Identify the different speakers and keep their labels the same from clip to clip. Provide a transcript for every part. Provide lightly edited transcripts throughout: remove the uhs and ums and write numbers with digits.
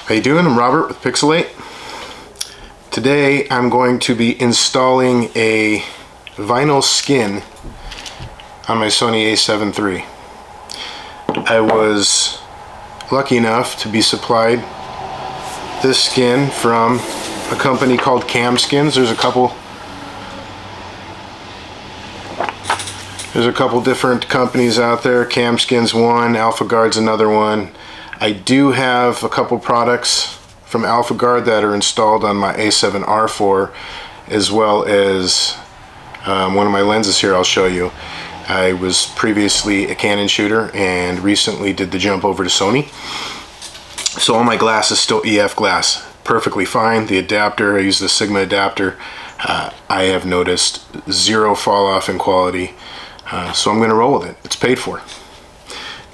Speaker 1: How you doing? I'm Robert with Pixelate. Today I'm going to be installing a vinyl skin on my Sony a7 III. I was lucky enough to be supplied this skin from a company called Camskins. There's a couple different companies out there. Camskins one, AlphaGuard's another one. I do have a couple products from AlphaGuard that are installed on my a7R4, as well as one of my lenses here I'll show you. I was previously a Canon shooter and recently did the jump over to Sony. So all my glass is still EF glass. Perfectly fine. The adapter, I use the Sigma adapter. I have noticed zero fall off in quality. So I'm going to roll with it. It's paid for.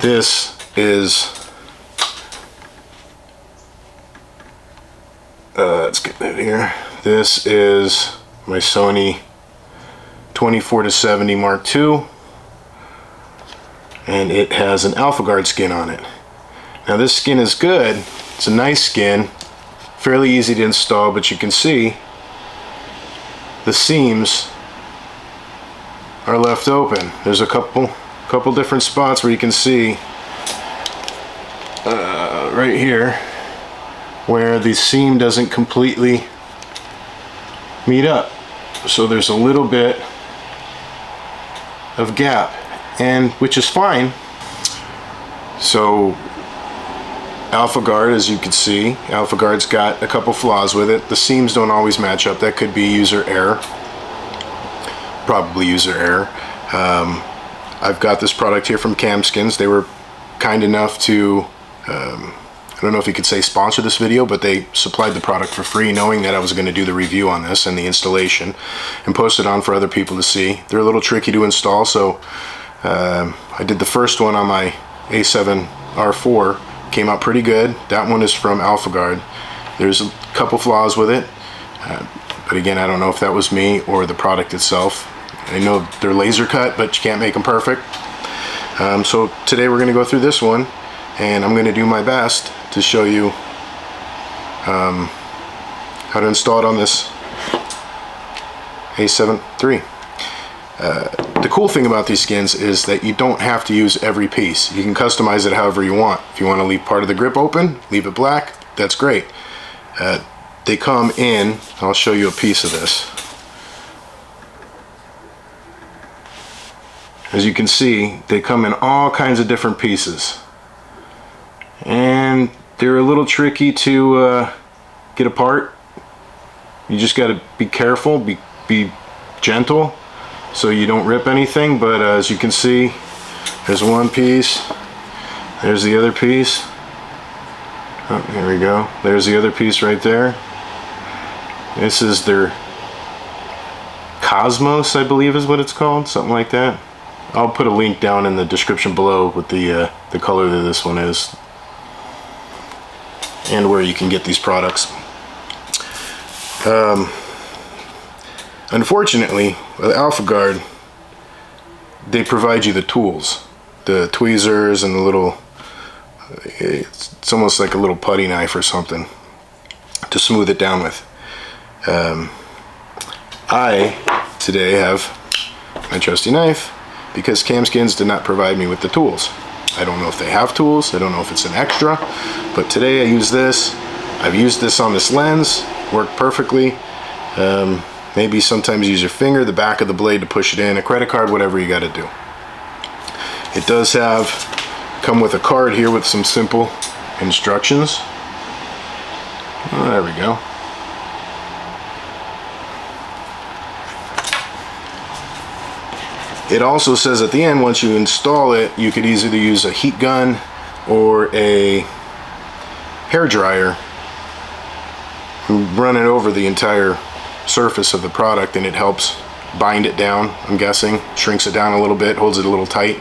Speaker 1: This is let's get that here. This is my Sony 24-70 Mark II, and it has an AlphaGuard skin on it. Now this skin is good. It's a nice skin, fairly easy to install, but you can see the seams are left open. There's a couple different spots where you can see right here where the seam doesn't completely meet up. So there's a little bit of gap, and which is fine. So AlphaGuard, as you can see, AlphaGuard's got a couple flaws with it. The seams don't always match up. That could be user error. Probably user error. I've got this product here from Camskins. They were kind enough to I don't know if you could say sponsor this video, but they supplied the product for free, knowing that I was going to do the review on this and the installation and post it on for other people to see. They're a little tricky to install, so I did the first one on my a7R4. Came out pretty good. That one is from AlphaGuard. There's a couple flaws with it, but again, I don't know if that was me or the product itself. I know they're laser cut, but you can't make them perfect. So today we're going to go through this one, and I'm going to do my best to show you how to install it on this a7 III. The cool thing about these skins is that you don't have to use every piece. You can customize it however you want. If you want to leave part of the grip open, leave it black, that's great. They come in, I'll show you a piece of this. As you can see, they come in all kinds of different pieces, and they're a little tricky to get apart. You just got to be careful, be gentle, so you don't rip anything. But as you can see, there's one piece, there's the other piece. Oh, here we go. There's the other piece right there. This is their Cosmos, I believe is what it's called, something like that. I'll put a link down in the description below with the color that this one is, and where you can get these products. Unfortunately, with AlphaGuard, they provide you the tools, the tweezers and the little, it's almost like a little putty knife or something to smooth it down with. I today have my trusty knife because Camskins did not provide me with the tools. I don't know if they have tools, I don't know if it's an extra, but today I use this. I've used this on this lens, worked perfectly. Maybe sometimes use your finger, the back of the blade to push it in, a credit card, whatever you got to do. It does come with a card here with some simple instructions. Oh, there we go. It also says at the end, once you install it, you could either use a heat gun or a hair dryer and run it over the entire surface of the product, and it helps bind it down, I'm guessing, shrinks it down a little bit, holds it a little tight.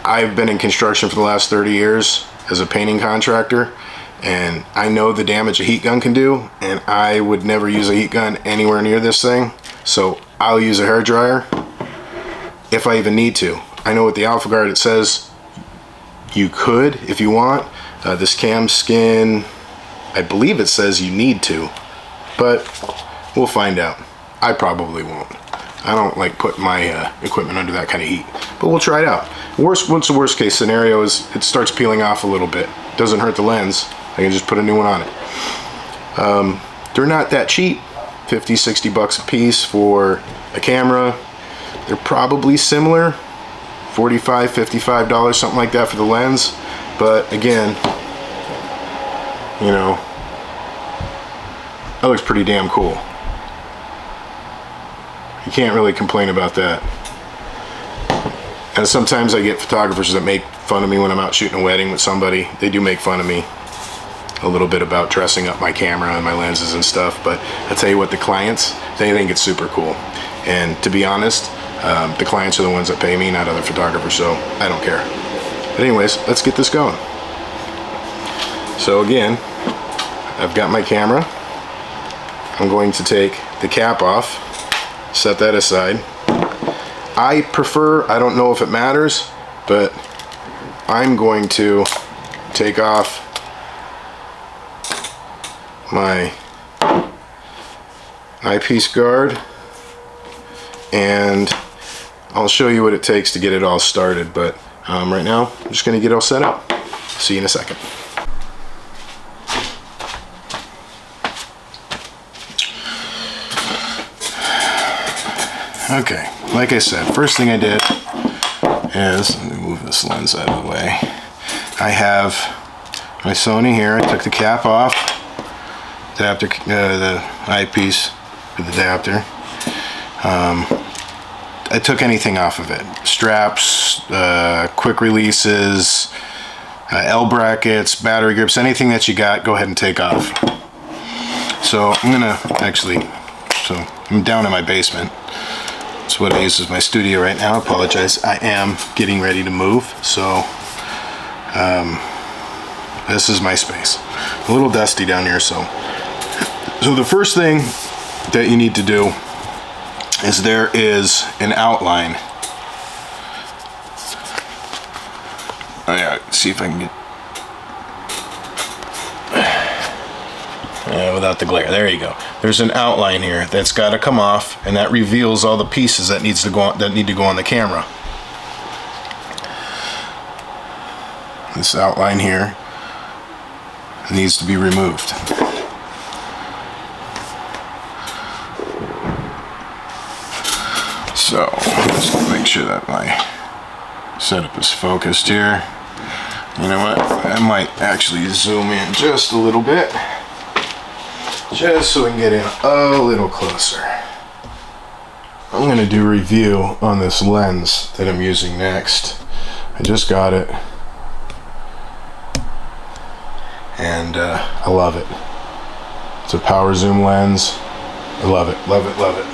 Speaker 1: I've been in construction for the last 30 years as a painting contractor, and I know the damage a heat gun can do, and I would never use a heat gun anywhere near this thing, so I'll use a hair dryer if I even need to. I know with the AlphaGuard it says you could if you want. This Camskin I believe it says you need to, but we'll find out. I probably won't. I don't like putting my equipment under that kind of heat, but we'll try it out. What's the worst case scenario is it starts peeling off a little bit. Doesn't hurt the lens. I can just put a new one on it. They're not that cheap, 50, 60 bucks a piece for a camera. They're probably similar, $45, $55, something like that for the lens. But again, you know, that looks pretty damn cool. You can't really complain about that. And sometimes I get photographers that make fun of me when I'm out shooting a wedding with somebody. They do make fun of me a little bit about dressing up my camera and my lenses and stuff, but I tell you what, the clients, they think it's super cool. And to be honest, the clients are the ones that pay me, not other photographers, so I don't care. But anyways, let's get this going. So again, I've got my camera. I'm going to take the cap off, set that aside. I prefer, I don't know if it matters, but I'm going to take off my eyepiece guard, and I'll show you what it takes to get it all started, but right now I'm just going to get it all set up. See you in a second. Okay, like I said, first thing I did is, let me move this lens out of the way. I have my Sony here. I took the cap off, adapter, the eyepiece with adapter. I took anything off of it. Straps, quick releases, L brackets, battery grips, anything that you got, go ahead and take off. So I'm gonna I'm down in my basement. That's what I use as my studio right now. I apologize. I am getting ready to move, so this is my space. A little dusty down here, so the first thing that you need to do is there is an outline. Oh yeah, see if I can get without the glare. There you go. There's an outline here that's got to come off, and that reveals all the pieces that need to go on the camera. This outline here needs to be removed. So just make sure that my setup is focused here. You know what? I might actually zoom in just a little bit, just so we can get in a little closer. I'm going to do a review on this lens that I'm using next. I just got it, and I love it. It's a power zoom lens. I love it, love it, love it.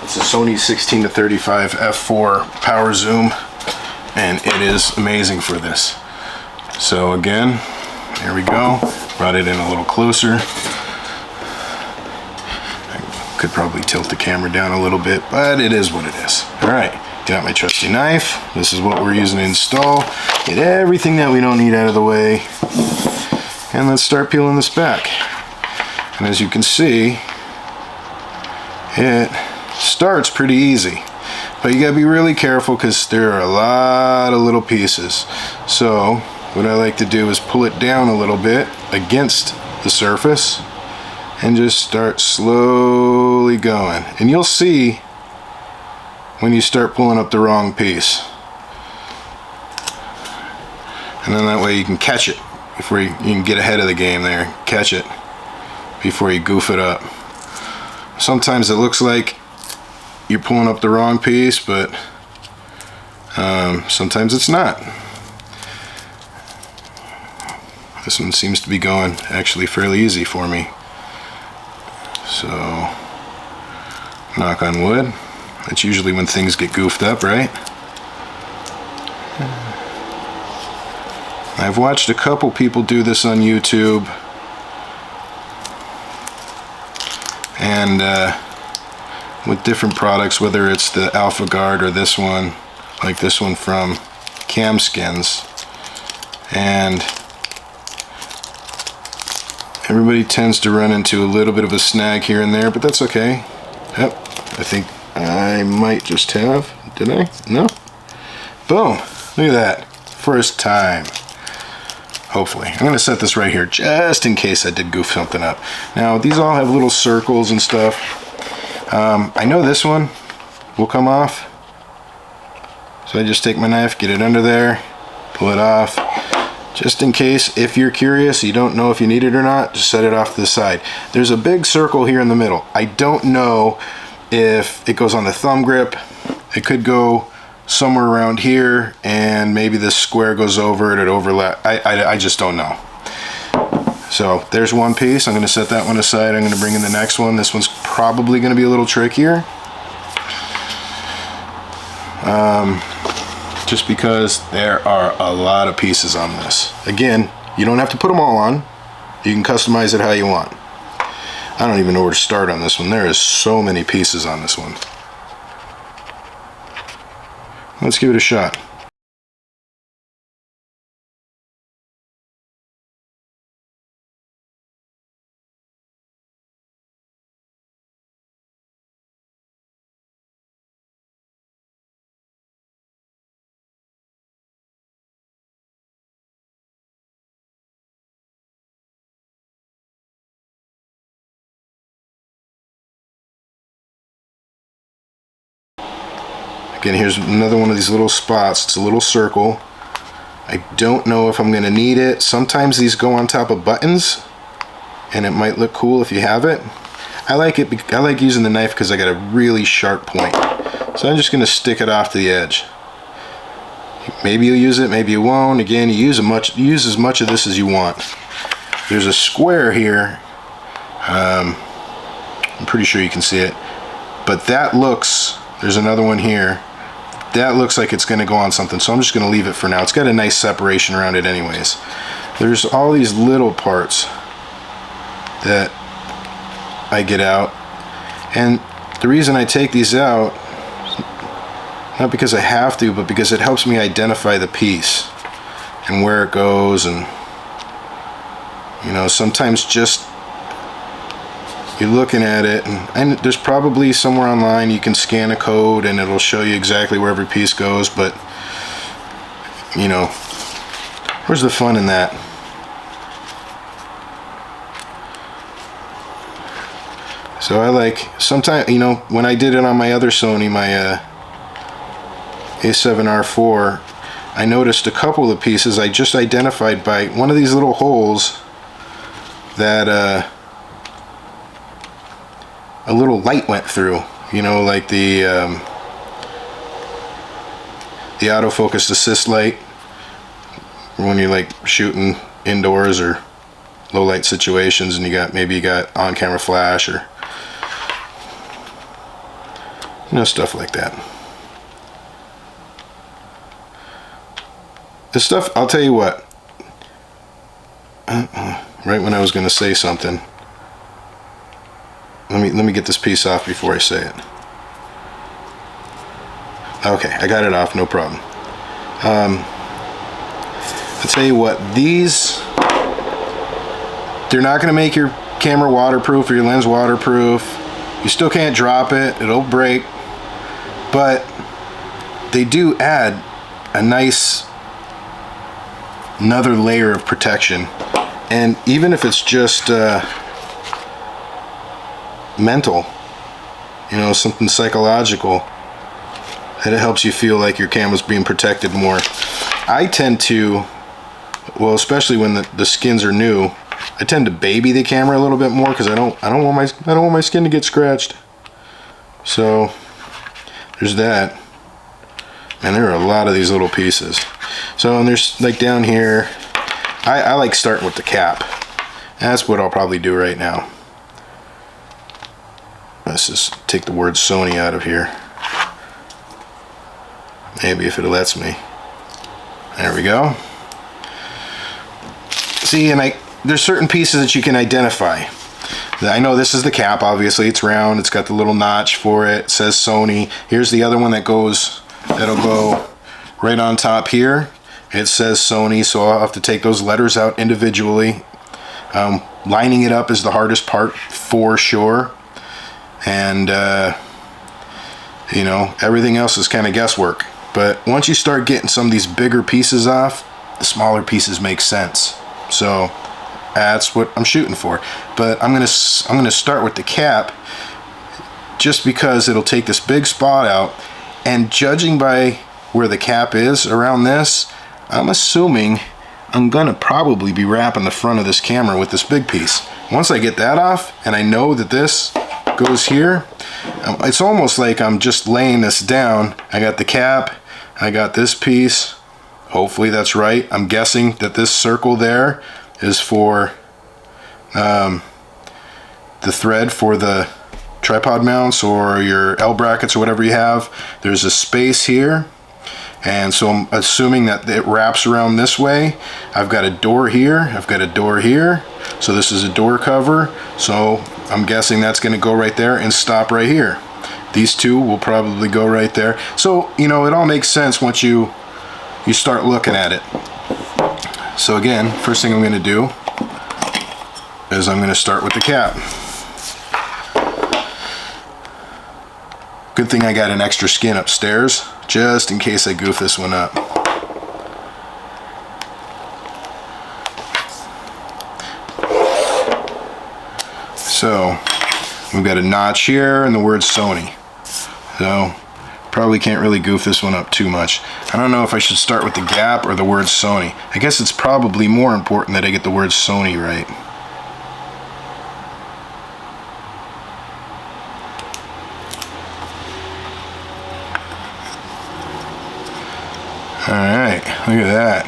Speaker 1: It's a Sony 16-35 f4 power zoom, and it is amazing for this. So again, there we go. Brought it in a little closer. I could probably tilt the camera down a little bit, but it is what it is. All right, got my trusty knife. This is what we're using to install. Get everything that we don't need out of the way. And let's start peeling this back. And as you can see, it starts pretty easy, but you gotta be really careful because there are a lot of little pieces. So what I like to do is pull it down a little bit against the surface and just start slowly going, and you'll see when you start pulling up the wrong piece, and then that way you can catch it before you can get ahead of the game there. Catch it before you goof it up. Sometimes it looks like you're pulling up the wrong piece, but sometimes it's not. This one seems to be going actually fairly easy for me. So, knock on wood. That's usually when things get goofed up, right? I've watched a couple people do this on YouTube, and with different products, whether it's the Alpha Guard or this one, like this one from Camskins. And Everybody tends to run into a little bit of a snag here and there, but that's okay. Yep, I think I might just have, did I? No? Boom, look at that, first time. Hopefully. I'm going to set this right here just in case I did goof something up. Now, these all have little circles and stuff. I know this one will come off. So I just take my knife, get it under there, pull it off. Just in case, if you're curious, you don't know if you need it or not, just set it off to the side. There's a big circle here in the middle. I don't know if it goes on the thumb grip. It could go somewhere around here, and maybe this square goes over it, it overlap. I just don't know. So there's one piece. I'm going to set that one aside. I'm going to bring in the next one. This one's probably going to be a little trickier. Just because there are a lot of pieces on this. Again, you don't have to put them all on. You can customize it how you want. I don't even know where to start on this one. There is so many pieces on this one. Let's give it a shot. Again, here's another one of these little spots. It's a little circle. I don't know if I'm going to need it. Sometimes these go on top of buttons, and it might look cool if you have it. I like it. I like using the knife because I got a really sharp point. So I'm just going to stick it off to the edge. Maybe you'll use it, maybe you won't. Again, you use as much of this as you want. There's a square here. I'm pretty sure you can see it, but that looks. There's another one here. That looks like it's going to go on something, so I'm just going to leave it for now. It's got a nice separation around it anyways. There's all these little parts that I get out, and the reason I take these out, not because I have to, but because it helps me identify the piece and where it goes. And you know, sometimes just you're looking at it, and there's probably somewhere online you can scan a code and it'll show you exactly where every piece goes, but you know, where's the fun in that? So I like, sometimes, you know, when I did it on my other Sony, my A7R4, I noticed a couple of pieces I just identified by one of these little holes that a little light went through, you know, like the autofocus assist light when you're like shooting indoors or low light situations, and maybe you got on camera flash, or you know, stuff like that. This stuff, I'll tell you what, right when I was going to say something, let me get this piece off before I say it. Okay, I got it off, no problem. I'll tell you what, these, they're not going to make your camera waterproof or your lens waterproof. You still can't drop it, it'll break, but they do add a nice another layer of protection. And even if it's just mental, you know, something psychological, that it helps you feel like your camera's being protected more. I tend to, well, especially when the skins are new, I tend to baby the camera a little bit more because I don't want my skin to get scratched. So there's that. And there are a lot of these little pieces. So, and there's like down here, I like starting with the cap. That's what I'll probably do right now. Let's just take the word Sony out of here. Maybe if it lets me. There we go. See, and there's certain pieces that you can identify. I know this is the cap, obviously. It's round, it's got the little notch for it. It says Sony. Here's the other one that'll go right on top here. It says Sony, so I'll have to take those letters out individually. lining it up is the hardest part for sure. And you know, everything else is kind of guesswork. But once you start getting some of these bigger pieces off, the smaller pieces make sense. So that's what I'm shooting for. But I'm gonna start with the cap, just because it'll take this big spot out. And judging by where the cap is around this, I'm assuming I'm gonna probably be wrapping the front of this camera with this big piece. Once I get that off, and I know that this goes here, it's almost like I'm just laying this down. I got the cap, I got this piece. Hopefully that's right. I'm guessing that this circle there is for the thread for the tripod mounts or your L brackets or whatever you have. There's a space here, and so I'm assuming that it wraps around this way. I've got a door here, I've got a door here, so this is a door cover, so I'm guessing that's going to go right there and stop right here. These two will probably go right there. So, you know, it all makes sense once you start looking at it. So again, first thing I'm going to do is I'm going to start with the cap. Good thing I got an extra skin upstairs, just in case I goof this one up. So, we've got a notch here and the word Sony. So, probably can't really goof this one up too much. I don't know if I should start with the gap or the word Sony. I guess it's probably more important that I get the word Sony right. Alright, look at that.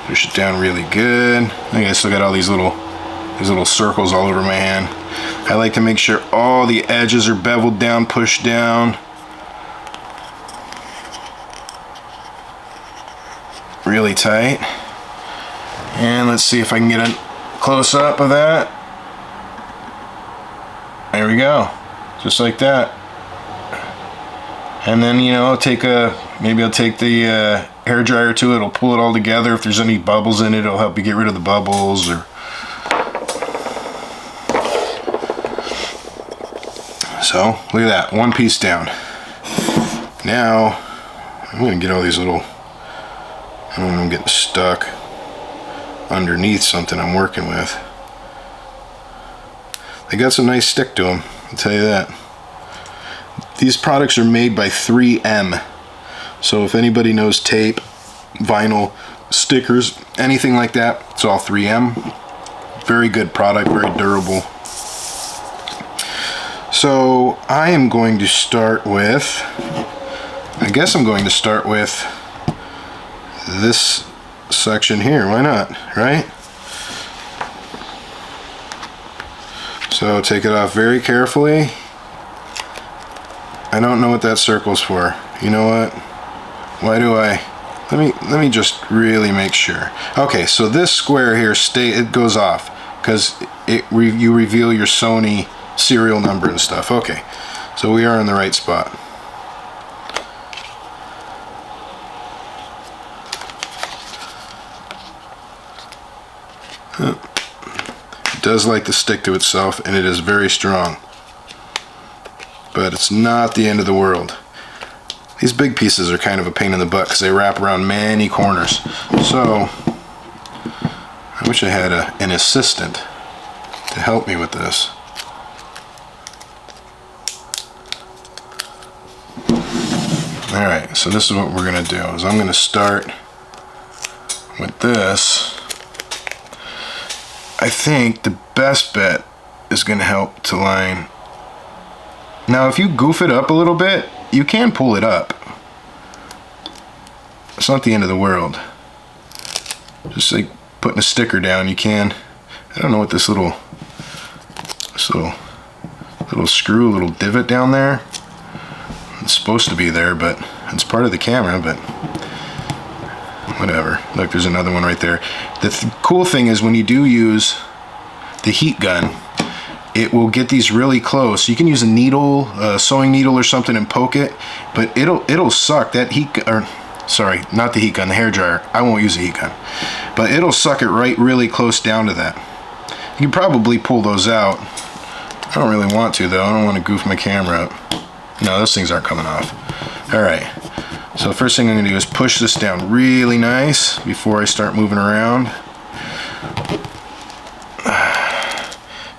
Speaker 1: Push it down really good. I think I still got all these little circles all over my hand. I like to make sure all the edges are beveled down, pushed down. Really tight. And let's see if I can get a close up of that. There we go. Just like that. And then, you know, maybe I'll take the hair dryer to it. It'll pull it all together. If there's any bubbles in it, it'll help you get rid of the bubbles. Or so, look at that, one piece down. Now, I'm going to get all these little, I don't know, I'm getting stuck underneath something I'm working with. They got some nice stick to them, I'll tell you that. These products are made by 3M. So if anybody knows tape, vinyl, stickers, anything like that, it's all 3M. Very good product, very durable. So I am going to start with, I guess I'm going to start with this section here. Why not, right? So take it off very carefully. I don't know what that circle's for. You know what? Why do I? Let me just really make sure. Okay, so this square here, it goes off because you reveal your Sony serial number and stuff. Okay, so we are in the right spot. It does like to stick to itself, and it is very strong. But it's not the end of the world. These big pieces are kind of a pain in the butt because they wrap around many corners. So I wish I had an assistant to help me with this. Alright, so this is what we're going to do. Is I'm going to start with this. I think the best bet is going to help to line. Now if you goof it up a little bit, you can pull it up. It's not the end of the world. Just like putting a sticker down, you can. I don't know what this little screw, little divot down there. It's supposed to be there, but it's part of the camera, but whatever. Look, there's another one right there. The cool thing is when you do use the heat gun, it will get these really close. You can use a needle, a sewing needle or something, and poke it, but it'll suck that heat, or sorry, not the heat gun, the hair dryer. I won't use a heat gun, but it'll suck it right really close down to that. You can probably pull those out. I don't really want to though. I don't want to goof my camera up. No, those things aren't coming off. All right, so first thing I'm gonna do is push this down really nice before I start moving around.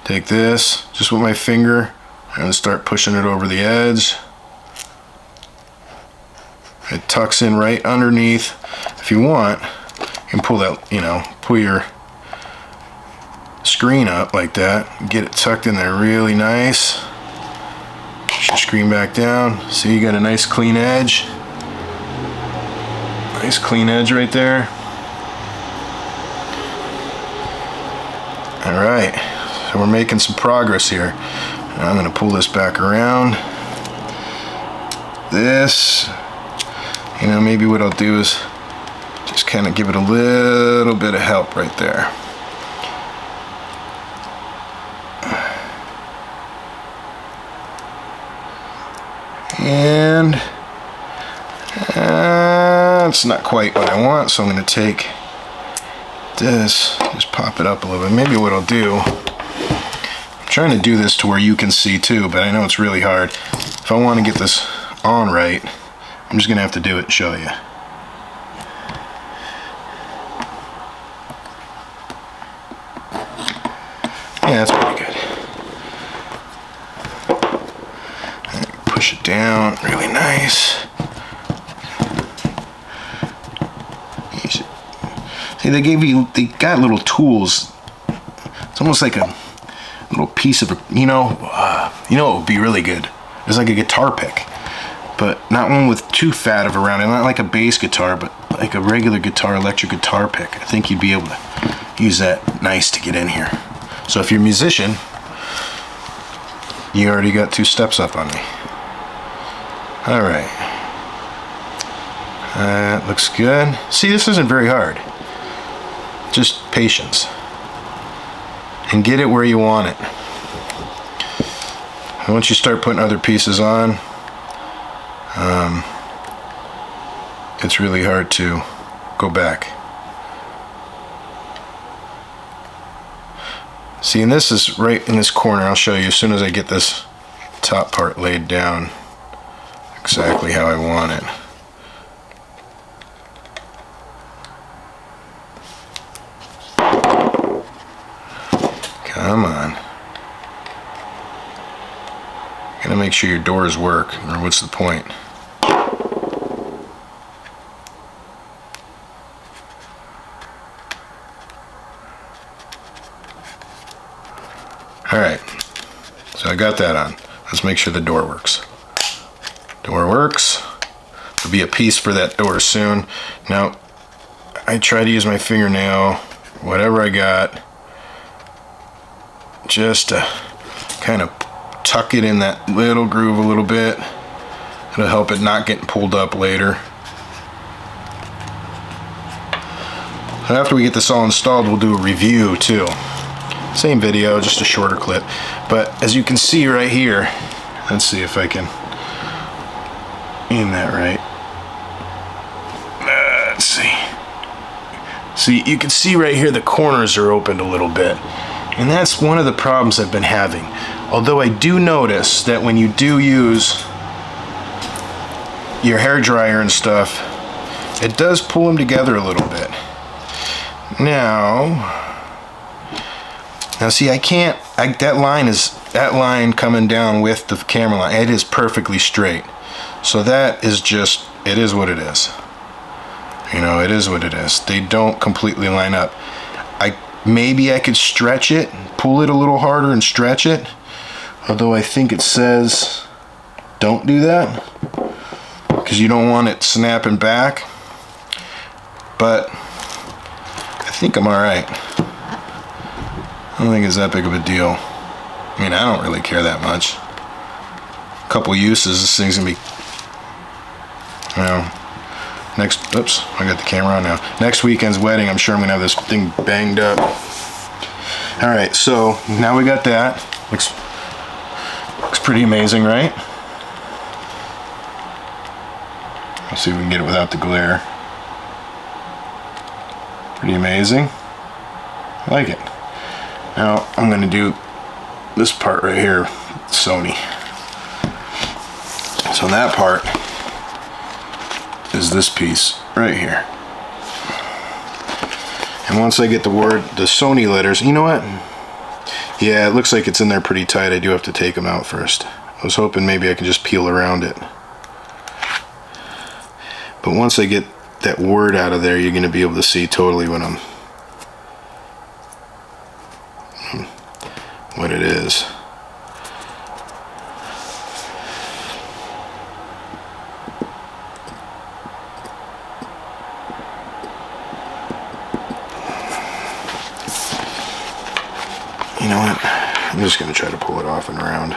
Speaker 1: Take this, just with my finger, and start pushing it over the edge. It tucks in right underneath. If you want, you can pull that, you know, pull your screen up like that, get it tucked in there really nice. Push your screen back down. See, you got a nice clean edge. Nice clean edge right there. All right, so we're making some progress here. Now I'm going to pull this back around. This, you know, maybe what I'll do is just kind of give it a little bit of help right there. And it's not quite what I want, so I'm going to take this, just pop it up a little bit. Maybe what I'll do, I'm trying to do this to where you can see too, but I know it's really hard. If I want to get this on right, I'm just going to have to do it and show you. Yeah, that's pretty good. Push it down really nice. See, they got little tools. It's almost like a little piece of a, you know what would be really good? It's like a guitar pick, but not one with too fat of a round, not like a bass guitar, but like a regular guitar, electric guitar pick. I think you'd be able to use that nice to get in here. So if you're a musician, you already got 2 steps up on me. All right, that looks good. See, this isn't very hard. Just patience and get it where you want it. And once you start putting other pieces on, it's really hard to go back. See, and this is right in this corner. I'll show you as soon as I get this top part laid down exactly how I want it. Come on. Gotta make sure your doors work, or what's the point? Alright, so I got that on. Let's make sure the door works. Door works. There'll be a piece for that door soon. Now, I try to use my fingernail, whatever I got, just to kind of tuck it in that little groove a little bit. It'll help it not getting pulled up later. So after we get this all installed, we'll do a review too. Same video, just a shorter clip. But as you can see right here, let's see if I can aim that right. Let's see. See, you can see right here the corners are opened a little bit. And that's one of the problems I've been having. Although I do notice that when you do use your hair dryer and stuff, it does pull them together a little bit. Now see, I can't, that line coming down with the camera line, it is perfectly straight. So that is just, it is what it is. You know, it is what it is. They don't completely line up. Maybe I could stretch it, pull it a little harder and stretch it. Although I think it says don't do that, because you don't want it snapping back. But I think I'm alright. I don't think it's that big of a deal. I mean, I don't really care that much. A couple uses, this thing's gonna be, you know, oops, I got the camera on now. Next weekend's wedding, I'm sure I'm gonna have this thing banged up. All right, so now we got that. Looks pretty amazing, right? Let's see if we can get it without the glare. Pretty amazing. I like it. Now I'm going to do this part right here, Sony. So that part is this piece right here. And once I get the Sony letters, you know what? Yeah, it looks like it's in there pretty tight. I do have to take them out first. I was hoping maybe I could just peel around it. But once I get that word out of there, you're going to be able to see totally what it is. You know what? I'm just going to try to pull it off and around.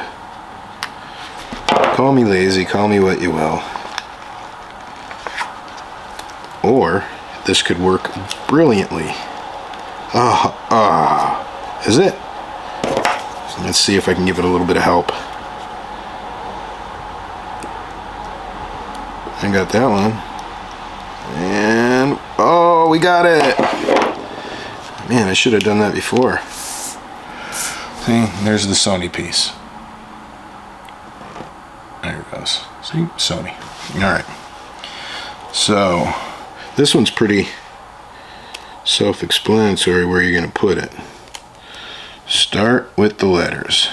Speaker 1: Call me lazy, call me what you will. Or this could work brilliantly. Is it? Let's see if I can give it a little bit of help. I got that one. And oh, we got it. Man, I should have done that before. See, there's the Sony piece. There it goes. See, Sony. Alright. So, this one's pretty self-explanatory where you're going to put it. Start with the letters.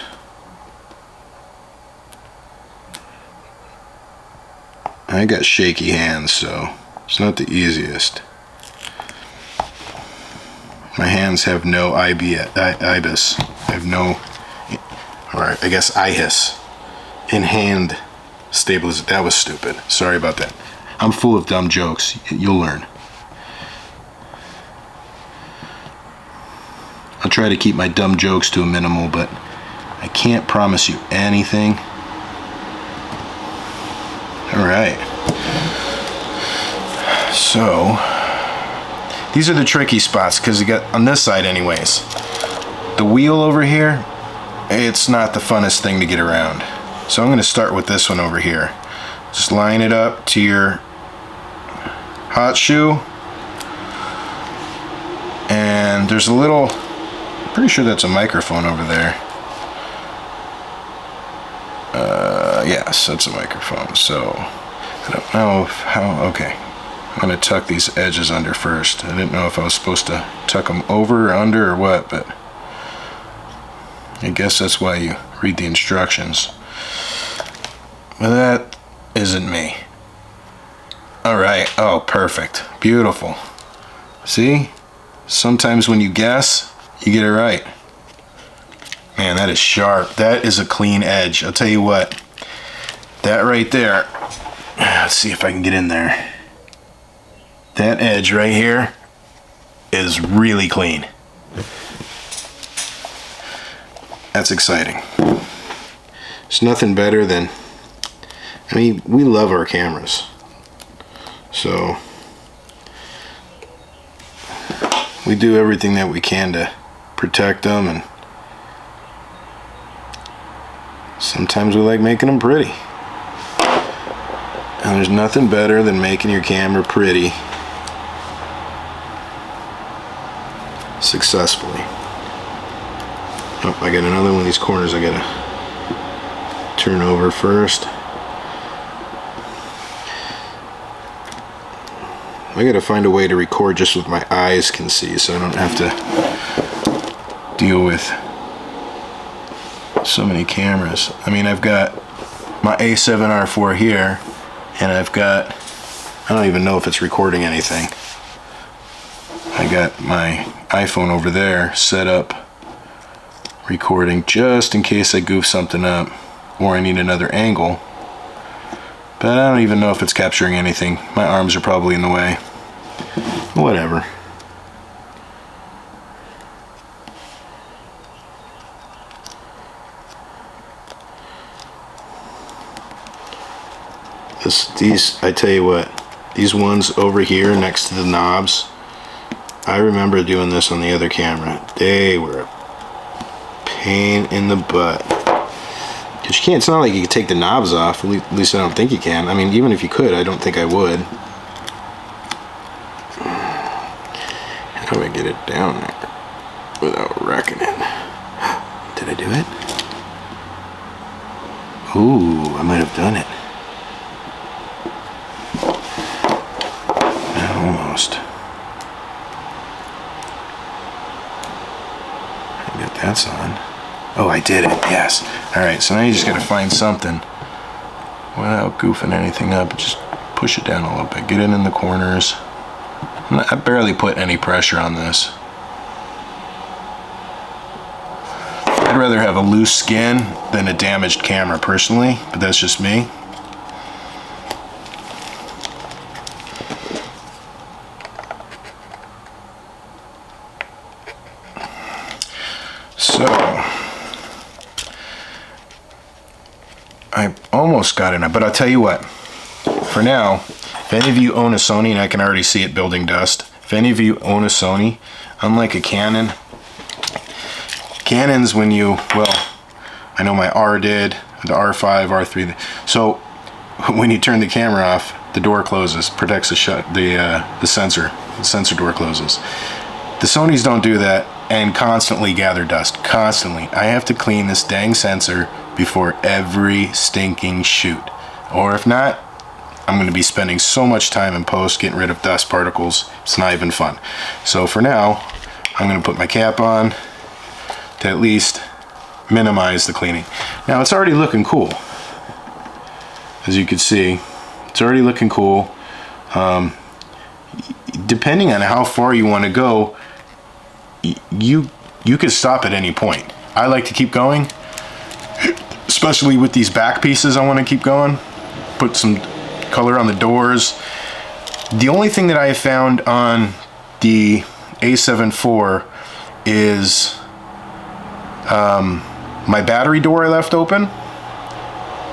Speaker 1: I got shaky hands, so it's not the easiest. My hands have no ibis. I have no, or I guess IHIS. In hand stabilization. That was stupid. Sorry about that. I'm full of dumb jokes. You'll learn. I'll try to keep my dumb jokes to a minimal, but I can't promise you anything. Alright. So, these are the tricky spots, because you got, on this side anyways, the wheel over here, it's not the funnest thing to get around. So I'm going to start with this one over here. Just line it up to your hot shoe. And there's a little, pretty sure that's a microphone over there. Yes, that's a microphone. So I don't know how, okay. I'm going to tuck these edges under first. I didn't know if I was supposed to tuck them over or under or what, but I guess that's why you read the instructions. But that isn't me. Alright, oh, perfect. Beautiful. See? Sometimes when you guess, you get it right. Man, that is sharp. That is a clean edge. I'll tell you what. That right there. Let's see if I can get in there. That edge right here is really clean. That's exciting. It's nothing better than, I mean, we love our cameras. So we do everything that we can to protect them, and sometimes we like making them pretty. And there's nothing better than making your camera pretty successfully. Oh, I got another one of these corners I gotta turn over first. I gotta find a way to record just what my eyes can see, so I don't have to deal with so many cameras. I mean, I've got my A7R4 here, and I've got, I don't even know if it's recording anything. I got my iPhone over there set up recording just in case I goof something up or I need another angle. But I don't even know if it's capturing anything. My arms are probably in the way. Whatever. These, I tell you what, these ones over here next to the knobs, I remember doing this on the other camera. They were a pain in the butt. Because you can't, it's not like you can take the knobs off, at least I don't think you can. I mean, even if you could, I don't think I would. How do I get it down there without wrecking it? Did I do it? Ooh, I might have done it. Almost. I got that's on. Oh, I did it, yes. Alright, so now you just gotta find something without goofing anything up. Just push it down a little bit. Get it in the corners. I barely put any pressure on this. I'd rather have a loose skin than a damaged camera personally, but that's just me. So, I almost got it, but I'll tell you what, for now, if any of you own a Sony, and I can already see it building dust, if any of you own a Sony, unlike a Canon, Canons, when you, well, I know my R did, the R5, R3, so when you turn the camera off, the door closes, protects the sensor door closes. The Sonys don't do that and constantly gather dust, constantly. I have to clean this dang sensor before every stinking shoot, or if not, I'm going to be spending so much time in post getting rid of dust particles, it's not even fun. So for now, I'm going to put my cap on to at least minimize the cleaning. Now it's already looking cool. As you can see, it's already looking cool. Depending on how far you want to go, you could stop at any point. I like to keep going, especially with these back pieces. I want to keep going. Put some color on the doors. The only thing that I have found on the A7 IV is my battery door I left open,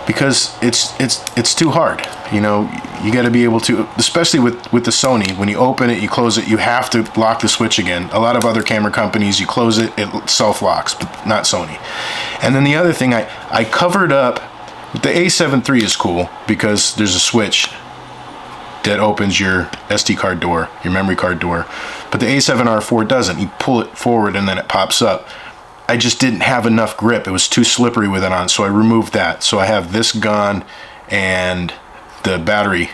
Speaker 1: because it's too hard. You know, you got to be able to, especially with the Sony, when you open it, you close it, you have to lock the switch again. A lot of other camera companies, you close it, it self-locks, but not Sony. And then the other thing, I covered up, the A7 III is cool because there's a switch that opens your SD card door, your memory card door, but the A7R IV doesn't. You pull it forward and then it pops up. I just didn't have enough grip. It was too slippery with it on, so I removed that. So I have this gone and the battery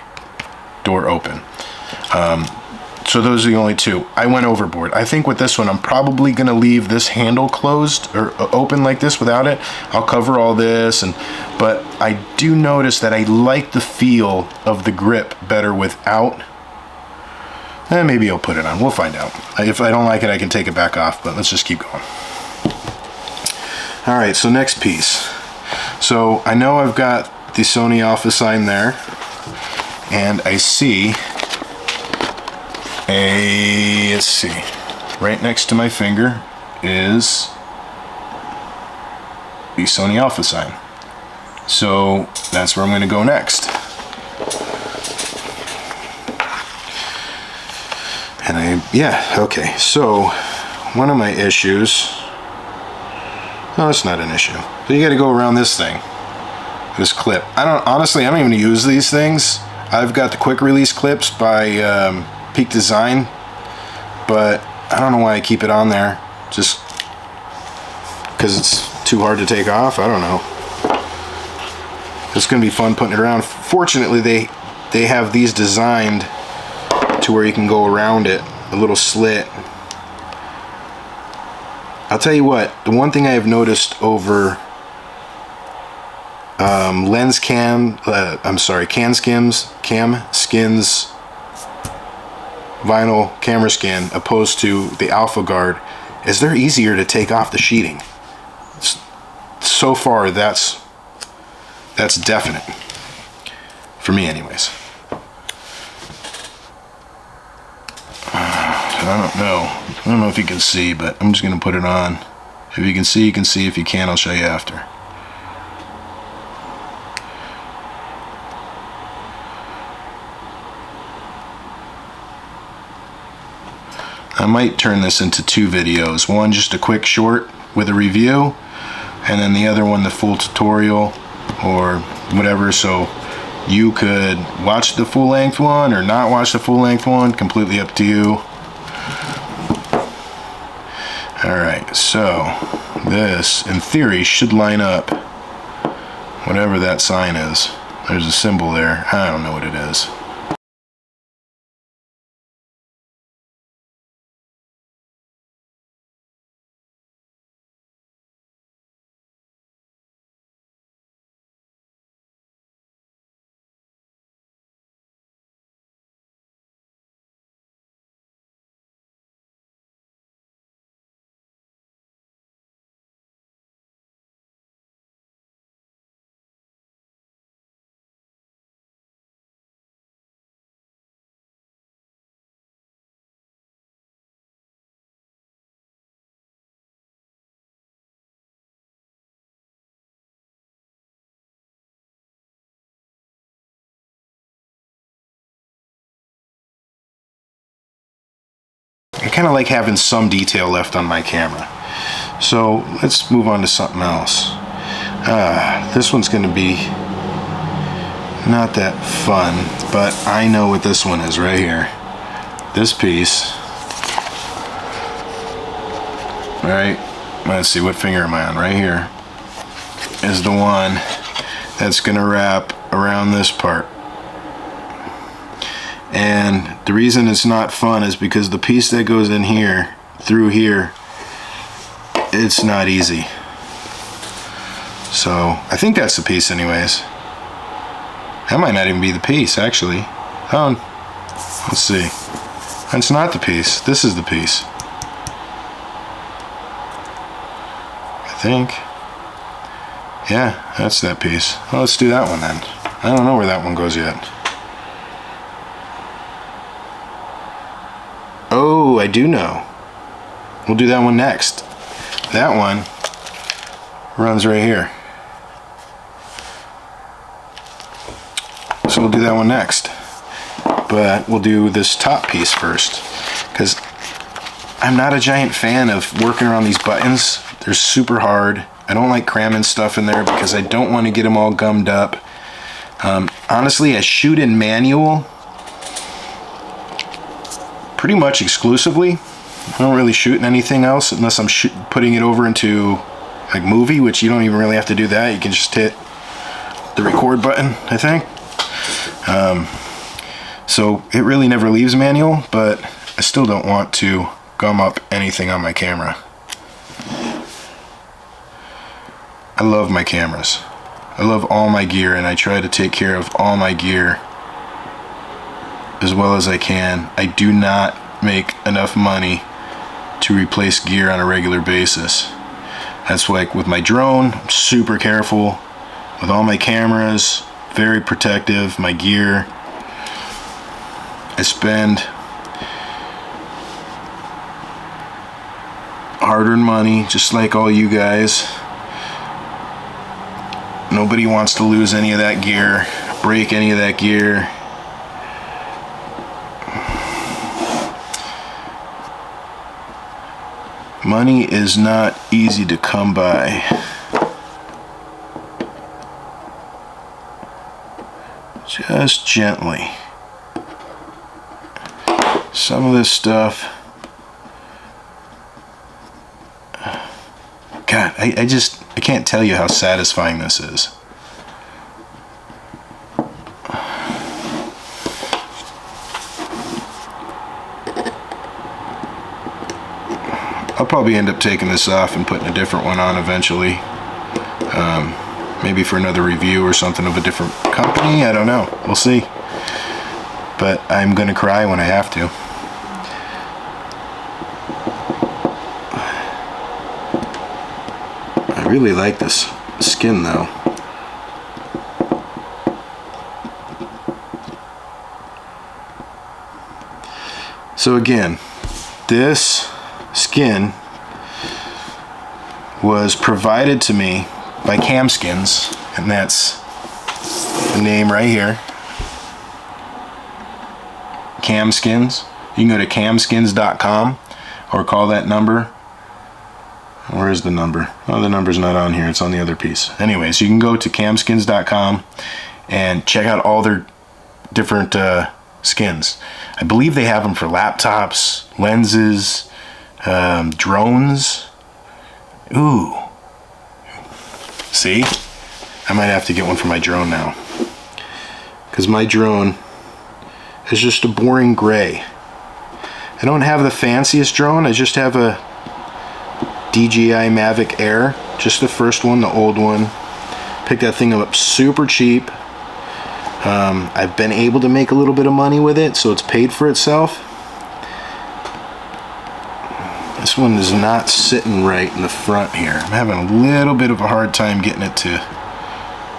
Speaker 1: door open. So those are the only two. I went overboard. I think with this one, I'm probably gonna leave this handle closed or open like this without it. I'll cover all this, but I do notice that I like the feel of the grip better without. Maybe I'll put it on, we'll find out. If I don't like it, I can take it back off, but let's just keep going. All right, so next piece. So I know I've got the Sony Alpha sign there, and I see let's see, right next to my finger is the Sony Alpha sign. So that's where I'm going to go next. And okay, so one of my issues, no, it's not an issue. So you got to go around this thing, this clip. Honestly, I don't even use these things. I've got the quick release clips by Peak Design, but I don't know why I keep it on there. Just because it's too hard to take off. I don't know. It's gonna be fun putting it around. Fortunately, they have these designed to where you can go around it, a little slit. I'll tell you what, the one thing I have noticed over Camskins vinyl camera skin opposed to the Alpha Guard is they're easier to take off the sheeting. So far, that's definite for me, anyways. I don't know if you can see, but I'm just gonna put it on. If you can see, you can see. If you can't, I'll show you after. I might turn this into two videos. One just a quick short with a review, and then the other one the full tutorial or whatever, so you could watch the full-length one or not watch the full-length one, completely up to you. Alright, so this in theory should line up, whatever that sign is. There's a symbol there, I don't know what it is. I kind of like having some detail left on my camera. So let's move on to something else. This one's going to be not that fun, but I know what this one is right here. This piece. Right, let's see, what finger am I on? Right here is the one that's going to wrap around this part. And the reason it's not fun is because the piece that goes in here, through here, it's not easy. So, I think that's the piece anyways. That might not even be the piece, actually. Oh, let's see. That's not the piece. This is the piece. I think. Yeah, that's that piece. Well, let's do that one then. I don't know where that one goes yet. Oh, I do know. We'll do that one next. That one runs right here. So we'll do that one next. But we'll do this top piece first, because I'm not a giant fan of working around these buttons. They're super hard. I don't like cramming stuff in there because I don't want to get them all gummed up. Honestly, I shoot in manual pretty much exclusively. I don't really shoot in anything else unless I'm putting it over into like movie, which you don't even really have to do that. You can just hit the record button, I think. So it really never leaves manual, but I still don't want to gum up anything on my camera. I love my cameras. I love all my gear, and I try to take care of all my gear as well as I can. I do not make enough money to replace gear on a regular basis. That's like with my drone, I'm super careful. With all my cameras, very protective. My gear, I spend hard-earned money just like all you guys. Nobody wants to lose any of that gear, break any of that gear. Money is not easy to come by. Just gently. Some of this stuff, God, I can't tell you how satisfying this is. I'll probably end up taking this off and putting a different one on eventually. Maybe for another review or something of a different company. I don't know. We'll see. But I'm gonna cry when I have to. I really like this skin though. So again, this skin was provided to me by Camskins, and that's the name right here. Camskins. You can go to camskins.com or call that number. Where is the number? Oh, the number's not on here. It's on the other piece. Anyways, you can go to camskins.com and check out all their different skins. I believe they have them for laptops, lenses, drones. Ooh. See? I might have to get one for my drone now. Because my drone is just a boring gray. I don't have the fanciest drone. I just have a DJI Mavic Air, just the first one, the old one. Picked that thing up super cheap. I've been able to make a little bit of money with it, so it's paid for itself. This one is not sitting right in the front here. I'm having a little bit of a hard time getting it to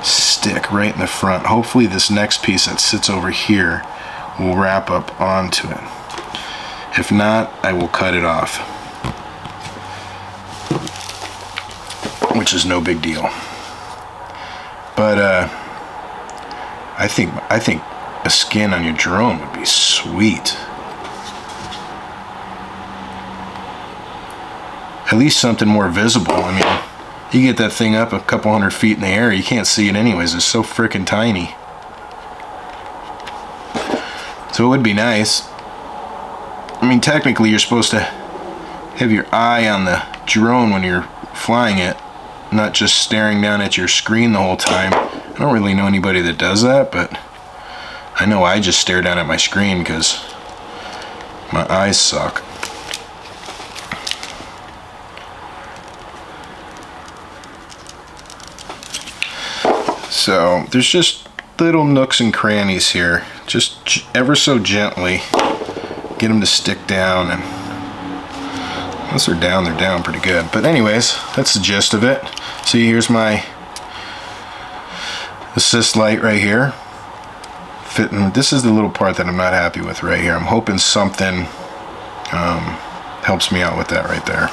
Speaker 1: stick right in the front. Hopefully this next piece that sits over here will wrap up onto it. If not, I will cut it off, which is no big deal. But I think a skin on your drone would be sweet. At least something more visible. I mean, you get that thing up a couple 100 feet in the air, you can't see it anyways. It's so freaking tiny. So it would be nice. I mean, technically you're supposed to have your eye on the drone when you're flying it, not just staring down at your screen the whole time. I don't really know anybody that does that, but I know I just stare down at my screen because my eyes suck. So there's just little nooks and crannies here, just ever so gently get them to stick down, and once they're down pretty good. But anyways, that's the gist of it. See, here's my assist light right here. Fitting. This is the little part that I'm not happy with right here. I'm hoping something helps me out with that right there.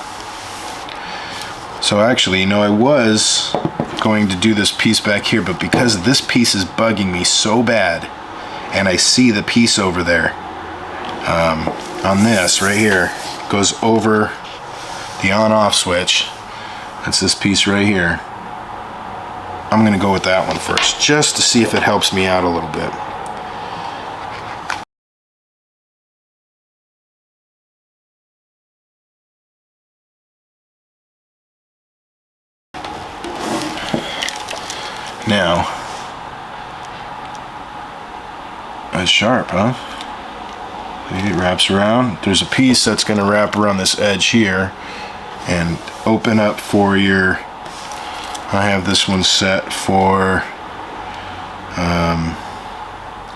Speaker 1: So actually, you know, I was going to do this piece back here, but because this piece is bugging me so bad, and I see the piece over there on this right here, goes over the on-off switch. That's this piece right here. I'm gonna go with that one first, just to see if it helps me out a little bit. Now, that's sharp, huh? It wraps around. There's a piece that's going to wrap around this edge here and open up for your, I have this one set for,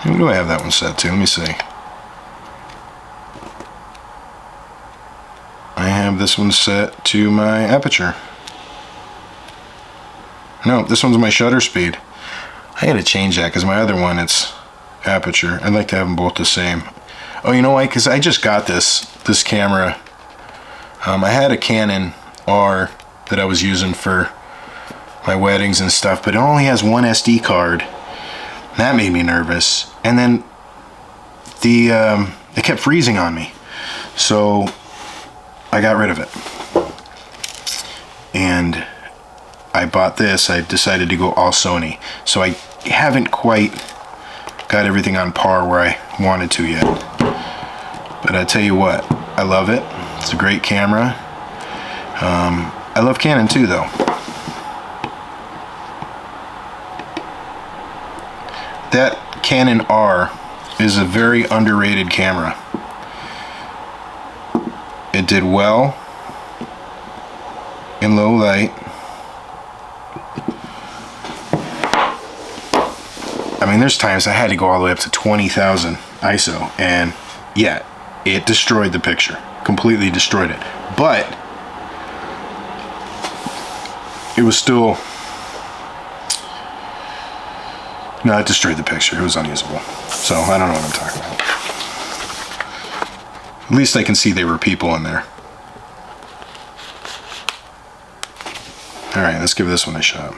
Speaker 1: what do I have that one set to? Let me see. I have this one set to my aperture. No, this one's my shutter speed. I gotta change that because my other one, it's aperture. I'd like to have them both the same. Oh, you know why? Because I just got this camera. I had a Canon R that I was using for my weddings and stuff, but it only has one SD card. That made me nervous. And then it kept freezing on me. So I got rid of it. And I bought this. I decided to go all Sony. So I haven't quite got everything on par where I wanted to yet. But I tell you what, I love it. It's a great camera. I love Canon too, though. That Canon R is a very underrated camera. It did well in low light. I mean, there's times I had to go all the way up to 20,000 ISO, and yeah, it destroyed the picture. Completely destroyed it. But it was still, no, it destroyed the picture. It was unusable. So I don't know what I'm talking about. At least I can see there were people in there. All right, let's give this one a shot.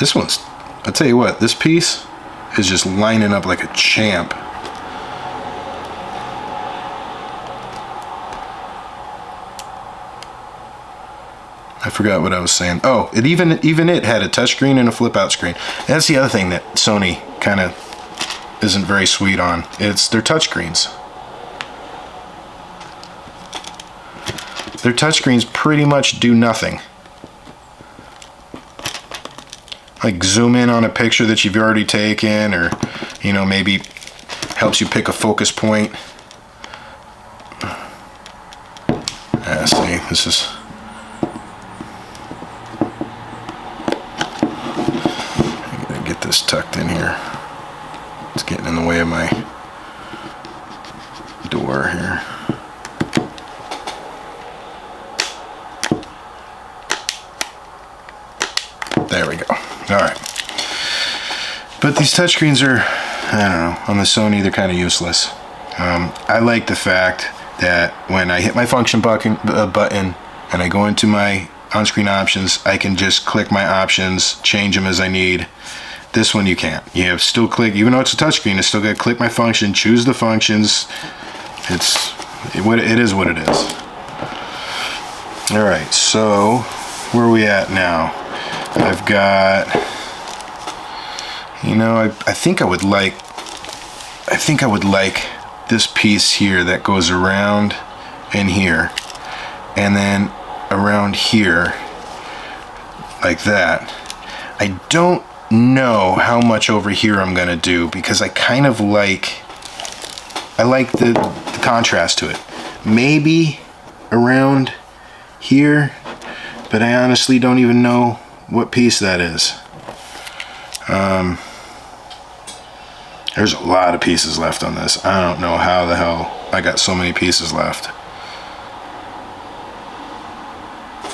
Speaker 1: This one's, I'll tell you what, this piece is just lining up like a champ. I forgot what I was saying. Oh, it even it had a touchscreen and a flip out screen. And that's the other thing that Sony kind of isn't very sweet on. It's their touchscreens. Their touchscreens pretty much do nothing. Like zoom in on a picture that you've already taken, or you know, maybe helps you pick a focus point. See, this is. This tucked in here. It's getting in the way of my door here. There we go. All right. But these touchscreens are, I don't know, on the Sony, they're kind of useless. I like the fact that when I hit my function button and I go into my on-screen options, I can just click my options, change them as I need. This one you can't. You have still click, even though it's a touchscreen, it's still got to click my function, choose the functions. It is what it is. All right, so where are we at now? I've got, you know, I think I would like this piece here that goes around in here, and then around here, like that. I don't know how much over here I'm gonna do, because I kind of like the contrast to it. Maybe around here, but I honestly don't even know what piece that is. There's a lot of pieces left on this. I don't know how the hell I got so many pieces left.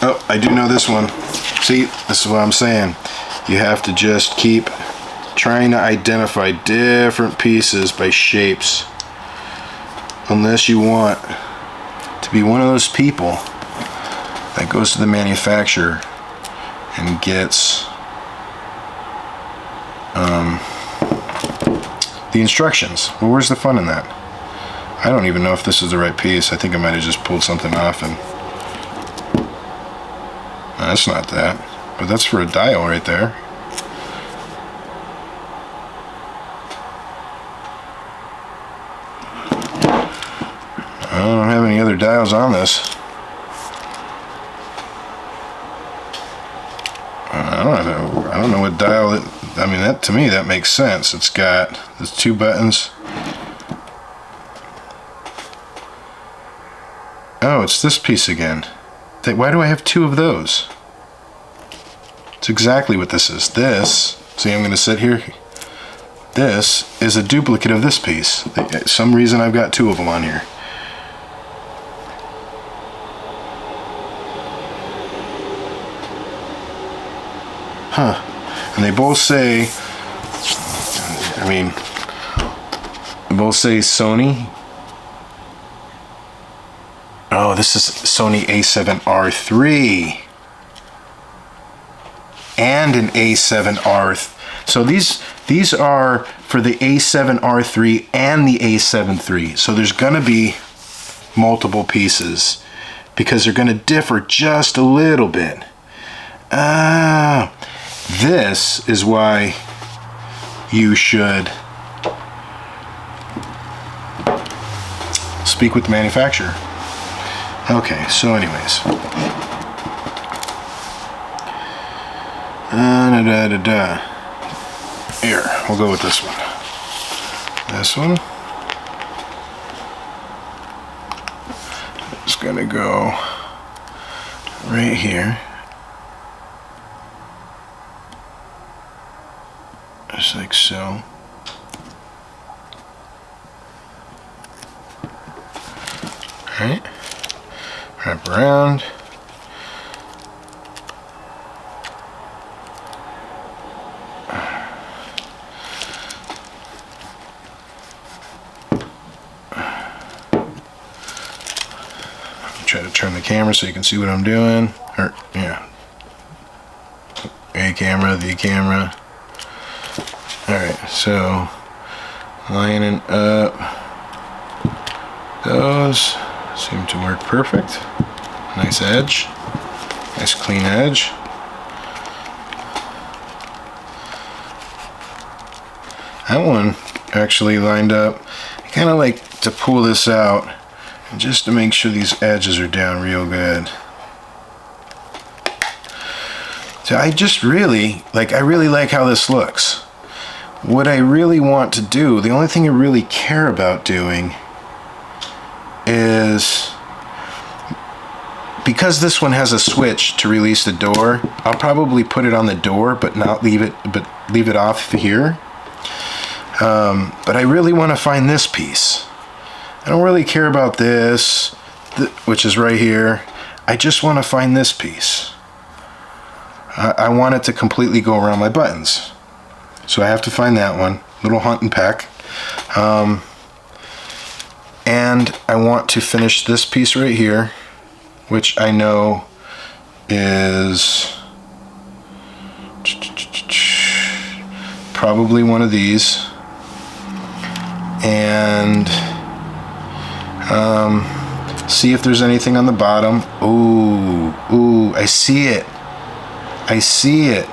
Speaker 1: Oh, I do know this one. See, this is what I'm saying. You have to just keep trying to identify different pieces by shapes, unless you want to be one of those people that goes to the manufacturer and gets the instructions. Well, where's the fun in that? I don't even know if this is the right piece. I think I might have just pulled something off, and that's not that. But that's for a dial right there. I don't have any other dials on this. I don't know what dial it. I mean, that to me that makes sense. It's got the two buttons. Oh, it's this piece again. Why do I have two of those? It's exactly what this is. This, see, I'm going to sit here. This is a duplicate of this piece. For some reason I've got two of them on here. Huh. And they both say, I mean, they both say Sony. Oh, this is Sony A7R3. And an A7R. So these are for the A7R3 and the A7 III. So there's gonna be multiple pieces because they're gonna differ just a little bit. This is why you should speak with the manufacturer. Okay, so anyways. Here, we'll go with this one. This one. It's gonna go right here. Just like so. Alright. Wrap around. Try to turn the camera so you can see what I'm doing. Or, yeah. There you camera. Alright, so lining up those seem to work perfect. Nice edge, nice clean edge. That one actually lined up. I kind of like to pull this out just to make sure these edges are down real good. So I really like how this looks. What I really want to do, the only thing I really care about doing is, because this one has a switch to release the door, I'll probably put it on the door but leave it off here. But I really want to find this piece. I don't really care about this, which is right here. I just want to find this piece. I want it to completely go around my buttons. So I have to find that one, little hunt and peck. And I want to finish this piece right here, which I know is probably one of these. And see if there's anything on the bottom. Ooh, I see it. I see it.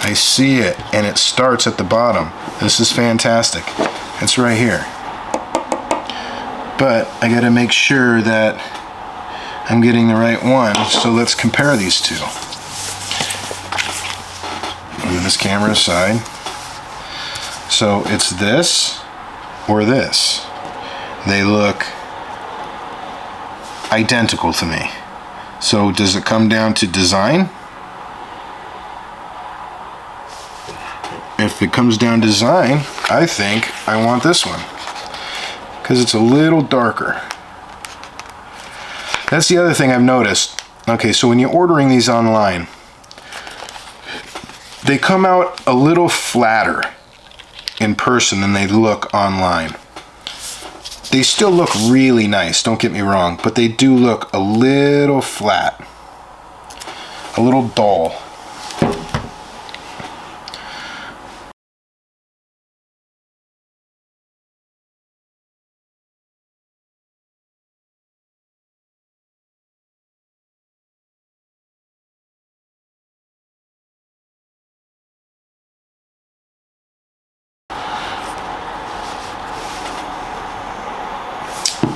Speaker 1: I see it. And it starts at the bottom. This is fantastic. It's right here. But I gotta make sure that I'm getting the right one. So let's compare these two. Move this camera aside. So it's this or this. They look identical to me. So does it come down to design? If it comes down to design, I think I want this one because it's a little darker. That's the other thing I've noticed. Okay, so when you're ordering these online, they come out a little flatter in person than they look online. They still look really nice, don't get me wrong, but they do look a little flat, a little dull.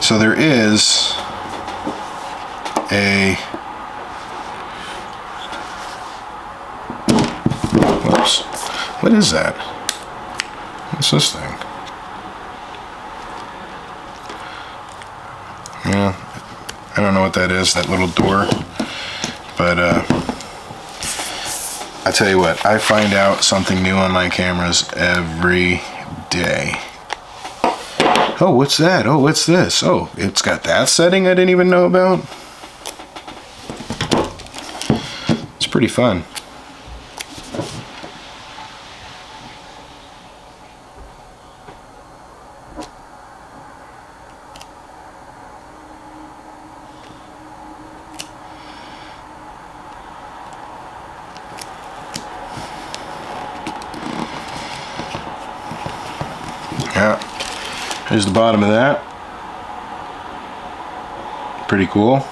Speaker 1: So there is a, whoops, what is that? What's this thing? Yeah, I don't know what that is, that little door, but I tell you what, I find out something new on my cameras every day. Oh, what's that? Oh, what's this? Oh, it's got that setting I didn't even know about. It's pretty fun. Yeah. Here's the bottom of that. Pretty cool.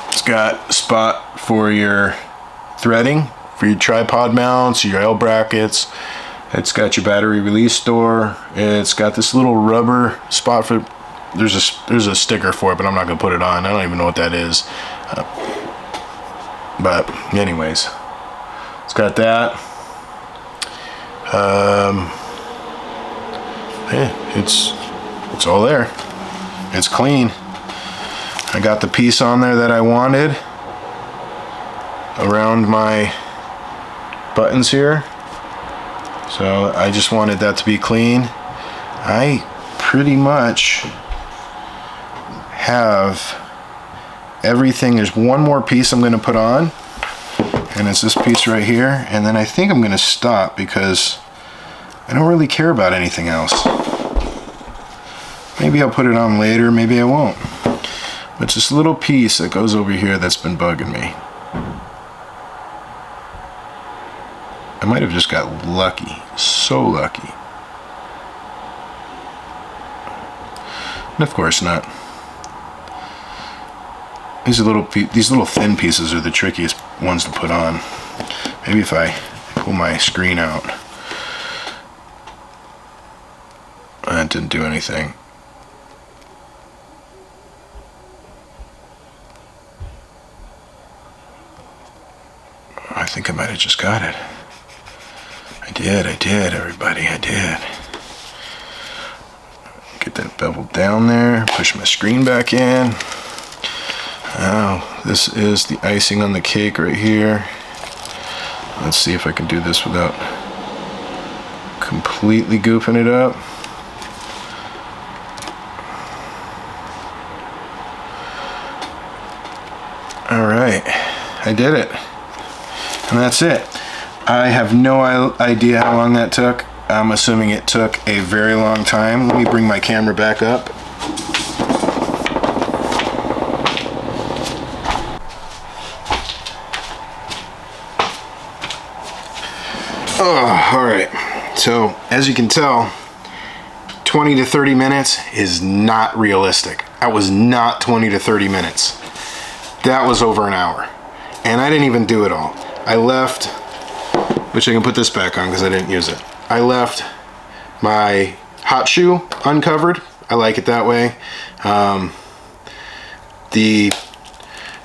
Speaker 1: It's got a spot for your threading, for your tripod mounts, your L brackets. It's got your battery release door. It's got this little rubber spot for, there's a sticker for it, but I'm not gonna put it on. I don't even know what that is. But anyways, it's got that. Yeah, it's all there. It's clean. I got the piece on there that I wanted around my buttons here. So I just wanted that to be clean. I pretty much have everything. There's one more piece I'm going to put on, and it's this piece right here, and then I think I'm going to stop because I don't really care about anything else. Maybe I'll put it on later, maybe I won't. But it's this little piece that goes over here that's been bugging me. I might have just got lucky. So lucky. And of course not. These little thin pieces are the trickiest ones to put on. Maybe if I pull my screen out. That didn't do anything. I think I might have just got it. I did, everybody, I did. Get that bevel down there, push my screen back in. Now, this is the icing on the cake right here. Let's see if I can do this without completely goofing it up. All right, I did it. And that's it. I have no idea how long that took. I'm assuming it took a very long time. Let me bring my camera back up. Oh, all right. So, as you can tell, 20 to 30 minutes is not realistic. That was not 20 to 30 minutes. That was over an hour. And I didn't even do it all. I left, which I can put this back on because I didn't use it. I left my hot shoe uncovered. I like it that way. The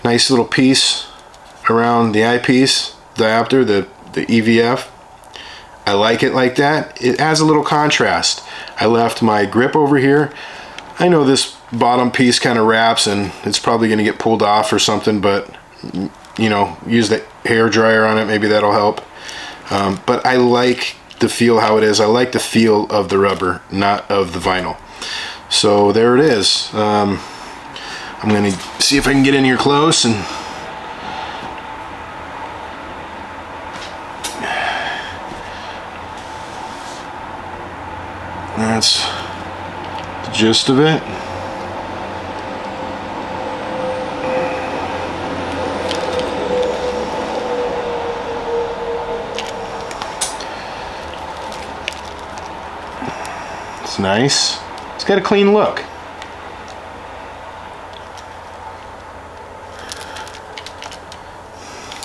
Speaker 1: nice little piece around the eyepiece diopter, the EVF, I like it like that. It adds a little contrast. I left my grip over here. I know this bottom piece kind of wraps and it's probably going to get pulled off or something, but you know, use the hair dryer on it, maybe that'll help. But I like the feel how it is. I like the feel of the rubber, not of the vinyl. So there it is. I'm gonna see if I can get in here close and that's the gist of it. It's nice. It's got a clean look.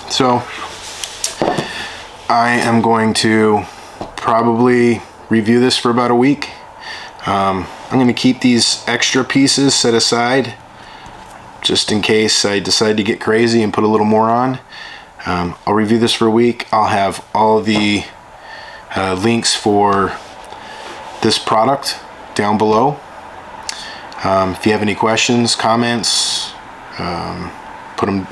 Speaker 1: So I am going to probably review this for about a week. I'm going to keep these extra pieces set aside just in case I decide to get crazy and put a little more on. I'll review this for a week. I'll have all the links for this product down below. If you have any questions, comments, put them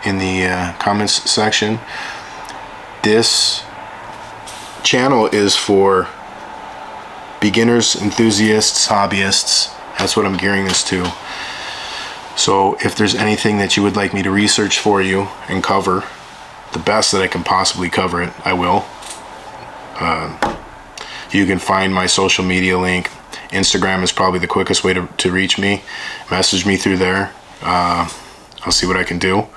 Speaker 1: in the comments section. This channel is for beginners, enthusiasts, hobbyists. That's what I'm gearing this to. So if there's anything that you would like me to research for you and cover, the best that I can possibly cover it, I will. You can find my social media link. Instagram is probably the quickest way to reach me. Message me through there. I'll see what I can do.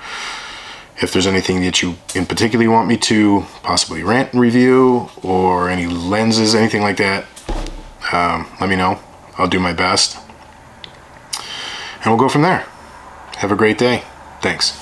Speaker 1: If there's anything that you in particular want me to possibly rant and review, or any lenses, anything like that, let me know. I'll do my best. And we'll go from there. Have a great day. Thanks.